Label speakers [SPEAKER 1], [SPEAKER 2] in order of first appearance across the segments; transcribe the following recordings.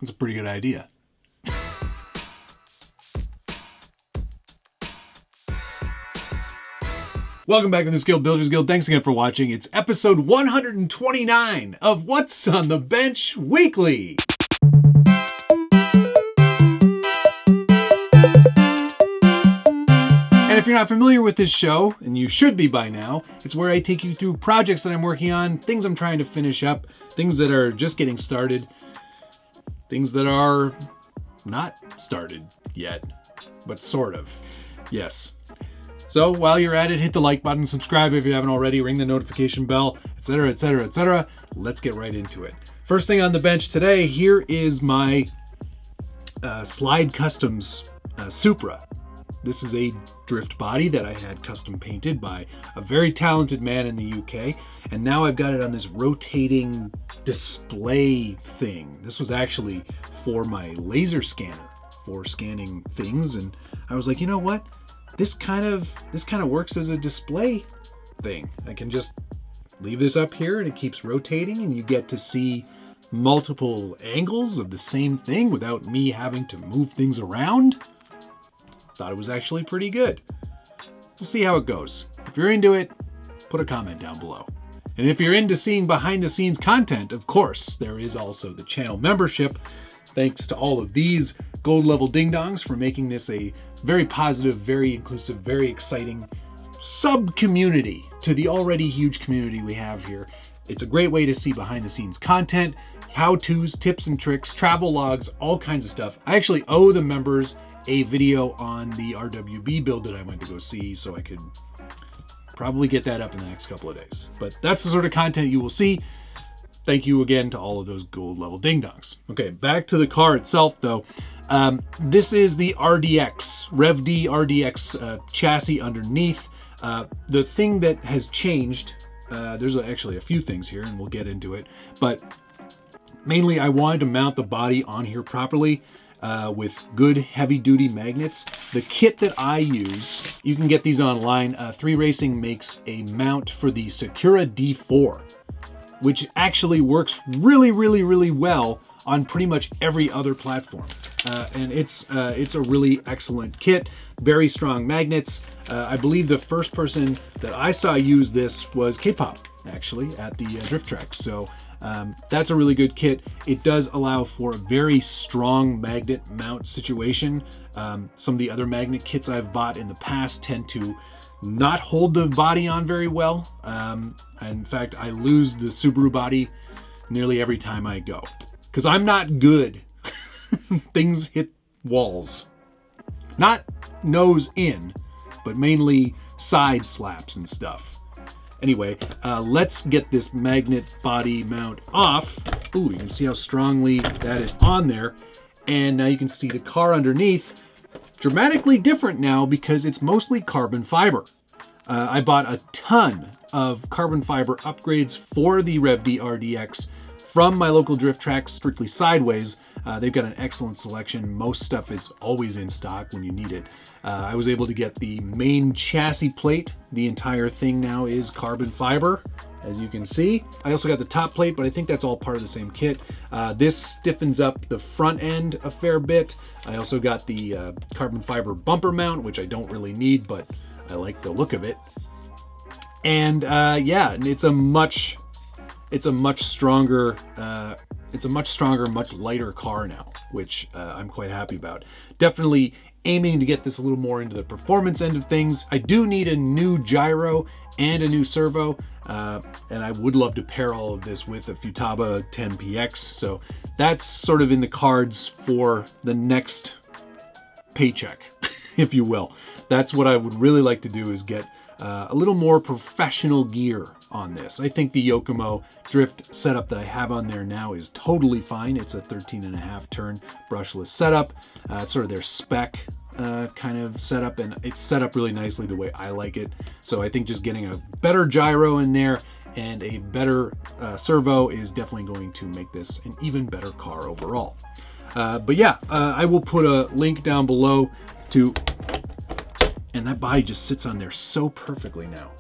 [SPEAKER 1] That's a pretty good idea. Welcome back to the Skilled Builders Guild. Thanks again for watching. It's episode 129 of What's on the Bench Weekly. And if you're not familiar with this show, and you should be by now, it's where I take you through projects that I'm working on, things I'm trying to finish up, things that are just getting started, things that are not started yet, but sort of. Yes. So while you're at it, hit the like button, subscribe if you haven't already, ring the notification bell, etc., etc., etc. Let's get right into it. First thing on the bench today, here is my Slide Customs Supra. This is a drift body that I had custom painted by a very talented man in the UK, and now I've got it on this rotating display thing. This was actually for my laser scanner for scanning things, and I was like, you know what? This kind of works as a display thing. I can just leave this up here and it keeps rotating and you get to see multiple angles of the same thing without me having to move things around. Thought it was actually pretty good. We'll see how it goes. If you're into it, put a comment down below. And if you're into seeing behind the scenes content, of course, there is also the channel membership. Thanks to all of these gold level ding dongs for making this a very positive, very inclusive, very exciting sub-community to the already huge community we have here. It's a great way to see behind the scenes content, how-tos, tips and tricks, travel logs, all kinds of stuff. I actually owe the members a video on the RWB build that I went to go see, so I could probably get that up in the next couple of days. But that's the sort of content you will see. Thank you again to all of those gold level ding dongs. Okay, back to the car itself though. This is the RDX, Rev D RDX chassis underneath. The thing that has changed, there's actually a few things here and we'll get into it, but mainly I wanted to mount the body on here properly with good heavy duty magnets. The kit that I use, you can get these online. 3 Racing makes a mount for the Sakura D4, which actually works really, really, really well on pretty much every other platform. And it's a really excellent kit, very strong magnets. I believe the first person that I saw use this was K-Pop, actually, at the drift track. So that's a really good kit. It does allow for a very strong magnet mount situation. Some of the other magnet kits I've bought in the past tend to not hold the body on very well. In fact, I lose the Subaru body nearly every time I go because I'm not good. Things hit walls, not nose in, but mainly side slaps and stuff. Anyway, let's get this magnet body mount off. Ooh, you can see how strongly that is on there. And now you can see the car underneath. Dramatically different now because it's mostly carbon fiber. I bought a ton of carbon fiber upgrades for the Rev D RDX from my local drift track, Strictly Sideways. They've got an excellent selection. Most stuff is always in stock when you need it. I was able to get the main chassis plate. The entire thing now is carbon fiber, as you can see. I also got the top plate, but I think that's all part of the same kit. This stiffens up the front end a fair bit. I also got the carbon fiber bumper mount, which I don't really need, but I like the look of it. And yeah, it's a much stronger, much lighter car now, which I'm quite happy about. Definitely aiming to get this a little more into the performance end of things. I do need a new gyro and a new servo, and I would love to pair all of this with a Futaba 10PX. So that's sort of in the cards for the next paycheck, if you will. That's what I would really like to do, is get a little more professional gear on this. I think the Yokomo drift setup that I have on there now is totally fine. It's a 13.5 turn brushless setup. It's sort of their spec kind of setup, and it's set up really nicely the way I like it. So I think just getting a better gyro in there and a better servo is definitely going to make this an even better car overall. But yeah, I will put a link down below to, and that body just sits on there so perfectly now.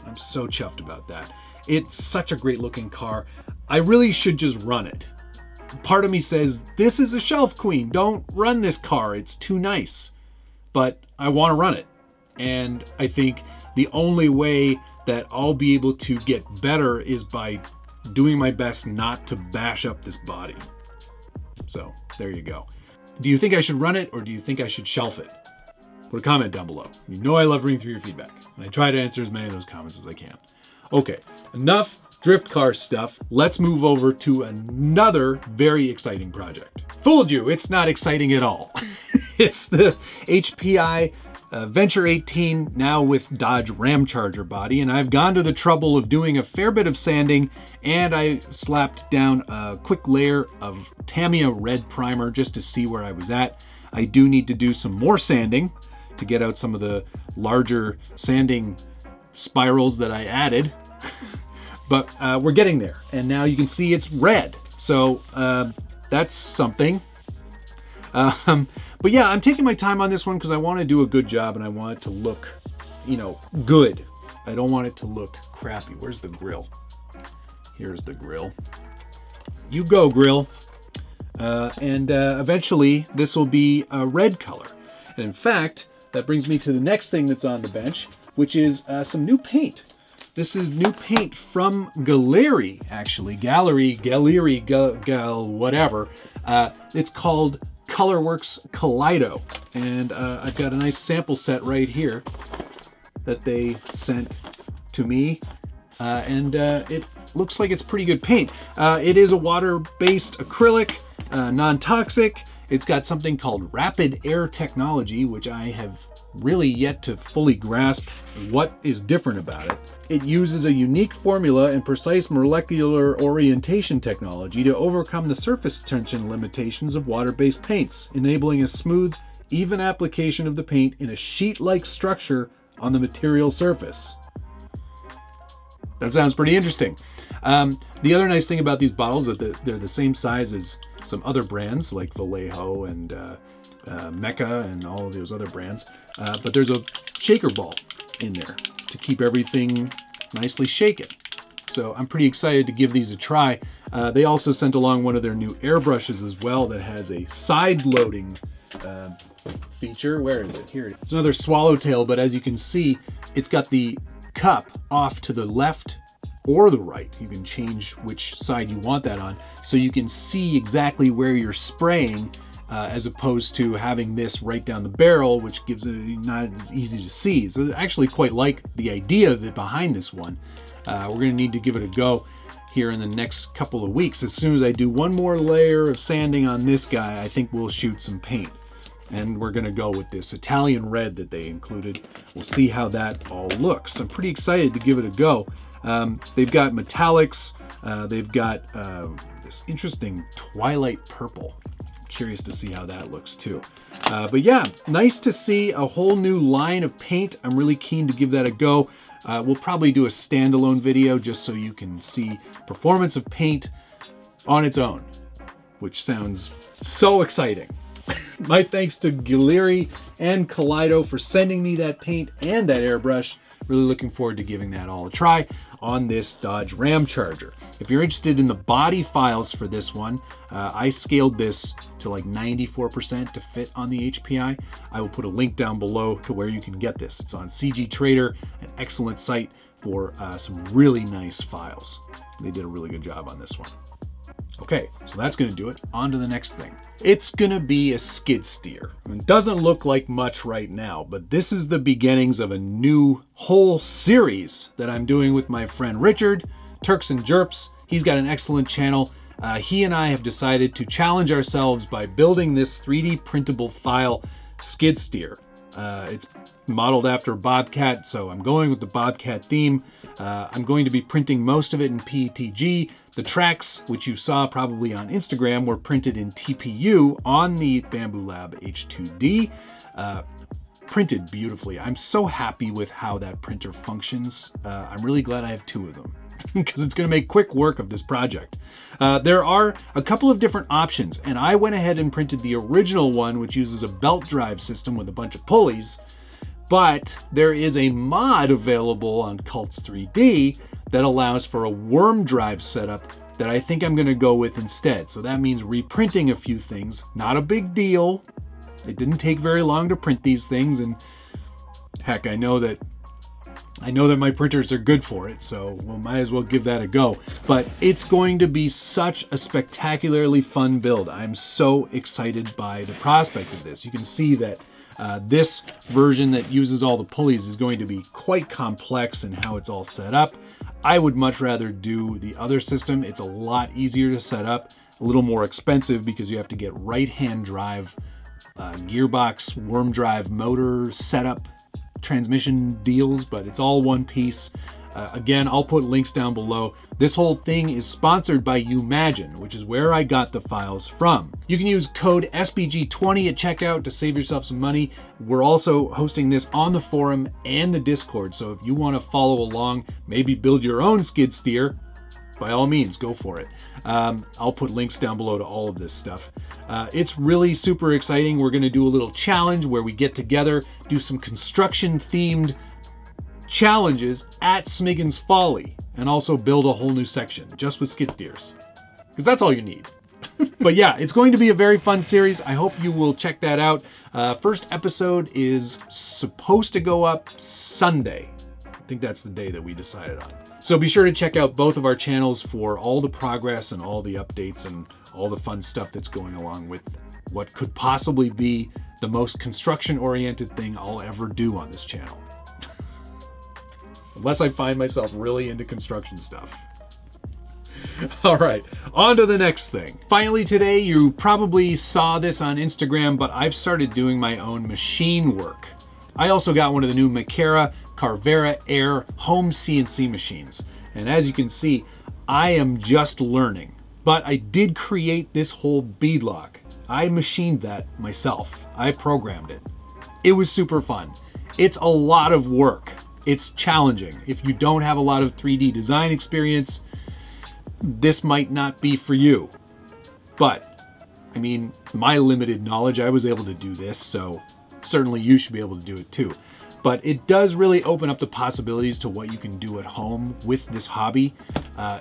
[SPEAKER 1] I'm so chuffed about that. It's such a great looking car. I really should just run it. part of me says, this is a shelf queen. Don't run this car. It's too nice. But I want to run it. And I think the only way that I'll be able to get better is by doing my best not to bash up this body. So there you go. Do you think I should run it, or do you think I should shelf it? Put a comment down below. You know I love reading through your feedback, and I try to answer as many of those comments as I can. Okay, enough drift car stuff. Let's move over to another very exciting project. Fooled you, it's not exciting at all. It's the HPI Venture 18, now with Dodge Ramcharger body, and I've gone to the trouble of doing a fair bit of sanding, and I slapped down a quick layer of Tamiya red primer just to see where I was at. I do need to do some more sanding to get out some of the larger sanding spirals that I added, but we're getting there, and now you can see it's red, so that's something. But yeah, I'm taking my time on this one because I want to do a good job, and I want it to look, you know, good. I don't want it to look crappy. Where's the grill? Here's the grill. You go, grill. And eventually this will be a red color. And in fact, that brings me to the next thing that's on the bench, which is some new paint. This is new paint from Gallery, actually. Gallery, whatever. It's called Colorworks Kaleido, and I've got a nice sample set right here that they sent to me, and it looks like it's pretty good paint. It is a water-based acrylic, non-toxic. It's got something called rapid air technology, which I have really yet to fully grasp what is different about it. It uses a unique formula and precise molecular orientation technology to overcome the surface tension limitations of water-based paints, enabling a smooth, even application of the paint in a sheet-like structure on the material surface. That sounds pretty interesting. The other nice thing about these bottles is that they're the same size as some other brands like Vallejo and Mecca and all of those other brands, but there's a shaker ball in there to keep everything nicely shaken. So I'm pretty excited to give these a try. They also sent along one of their new airbrushes as well that has a side loading feature. Where is it? Here it is. It's another swallowtail, but as you can see, it's got the cup off to the left or the right. You can change which side you want that on, so you can see exactly where you're spraying, as opposed to having this right down the barrel, which gives it not as easy to see. So I actually quite like the idea behind this one. We're going to need to give it a go here in the next couple of weeks. As soon as I do one more layer of sanding on this guy, I think we'll shoot some paint. And we're going to go with this Italian red that they included. We'll see how that all looks. I'm pretty excited to give it a go. They've got metallics. They've got this interesting twilight purple. Curious to see how that looks too. But yeah, nice to see a whole new line of paint. I'm really keen to give that a go. We'll probably do a standalone video just so you can see performance of paint on its own, which sounds so exciting. My thanks to Gallery and Kaleido for sending me that paint and that airbrush. Really looking forward to giving that all a try on this Dodge Ramcharger. If you're interested in the body files for this one, I scaled this to like 94% to fit on the HPI. I will put a link down below to where you can get this. It's on CG Trader, an excellent site for some really nice files. They did a really good job on this one. Okay, so that's gonna do it. On to the next thing. It's gonna be a skid steer. It doesn't look like much right now, but this is the beginnings of a new whole series that I'm doing with my friend Richard, Turks and Jerps. He's got an excellent channel. He and I have decided to challenge ourselves by building this 3D printable file skid steer. It's modeled after a Bobcat, so I'm going with the Bobcat theme. I'm going to be printing most of it in PETG. The tracks, which you saw probably on Instagram, were printed in TPU on the Bamboo Lab H2D. Printed beautifully. I'm so happy with how that printer functions. I'm really glad I have two of them because it's going to make quick work of this project. There are a couple of different options, and I went ahead and printed the original one, which uses a belt drive system with a bunch of pulleys, but there is a mod available on Cults 3D that allows for a worm drive setup that I think I'm gonna go with instead. So that means reprinting a few things. Not a big deal. It didn't take very long to print these things, and heck, I know that my printers are good for it, so we might as well give that a go. But it's going to be such a spectacularly fun build. I'm so excited by the prospect of this. You can see that this version that uses all the pulleys is going to be quite complex in how it's all set up. I would much rather do the other system. It's a lot easier to set up, a little more expensive because you have to get right-hand drive, gearbox, worm drive, motor setup, transmission deals, but it's all one piece. Again, I'll put links down below. This whole thing is sponsored by Umagine, which is where I got the files from. You can use code SBG20 at checkout to save yourself some money. We're also hosting this on the forum and the Discord, so if you want to follow along, maybe build your own skid steer, by all means, go for it. I'll put links down below to all of this stuff. It's really super exciting. We're going to do a little challenge where we get together, do some construction-themed challenges at Smiggin's Folly, and also build a whole new section just with skid steers, because that's all you need. But yeah, it's going to be a very fun series. I hope you will check that out. First episode is supposed to go up Sunday. I think that's the day that we decided on. So be sure to check out both of our channels for all the progress and all the updates and all the fun stuff that's going along with what could possibly be the most construction-oriented thing I'll ever do on this channel. Unless I find myself really into construction stuff. All right, on to the next thing. Finally today, you probably saw this on Instagram, but I've started doing my own machine work. I also got one of the new Makera Carvera Air home CNC machines. And as you can see, I am just learning. But I did create this whole beadlock. I machined that myself. I programmed it. It was super fun. It's a lot of work. It's challenging. If you don't have a lot of 3D design experience, this might not be for you. But, I mean, my limited knowledge, I was able to do this, so certainly you should be able to do it too. But it does really open up the possibilities to what you can do at home with this hobby.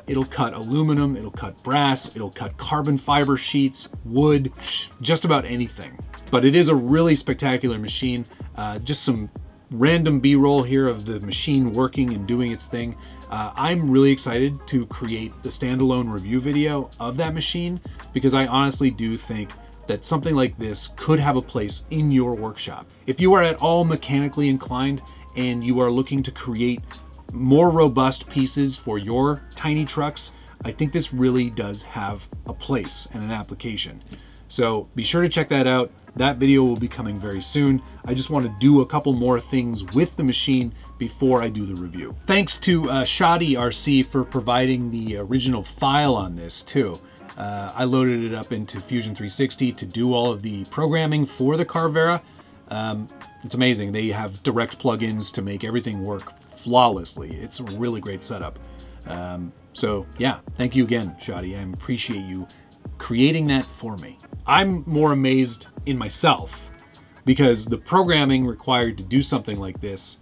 [SPEAKER 1] It'll cut aluminum, it'll cut brass, it'll cut carbon fiber sheets, wood, just about anything. But it is a really spectacular machine. Just some random B-roll here of the machine working and doing its thing. I'm really excited to create the standalone review video of that machine because I honestly do think that something like this could have a place in your workshop. If you are at all mechanically inclined and you are looking to create more robust pieces for your tiny trucks, I think this really does have a place and an application. So be sure to check that out. That video will be coming very soon. I just want to do a couple more things with the machine before I do the review. Thanks to Shoddy RC for providing the original file on this too. I loaded it up into Fusion 360 to do all of the programming for the Carvera. It's amazing. They have direct plugins to make everything work flawlessly. It's a really great setup. So yeah, thank you again, Shoddy. I appreciate you creating that for me. I'm more amazed in myself because the programming required to do something like this,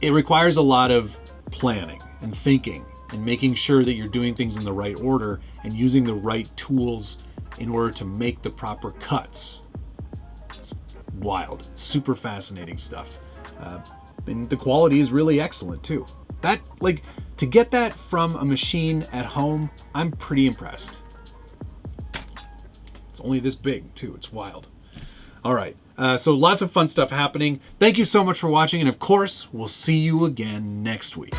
[SPEAKER 1] it requires a lot of planning and thinking and making sure that you're doing things in the right order and using the right tools in order to make the proper cuts. It's wild, super fascinating stuff. And the quality is really excellent too. That, like, to get that from a machine at home, I'm pretty impressed. It's only this big too, it's wild. All right, so lots of fun stuff happening. Thank you so much for watching, and of course, we'll see you again next week.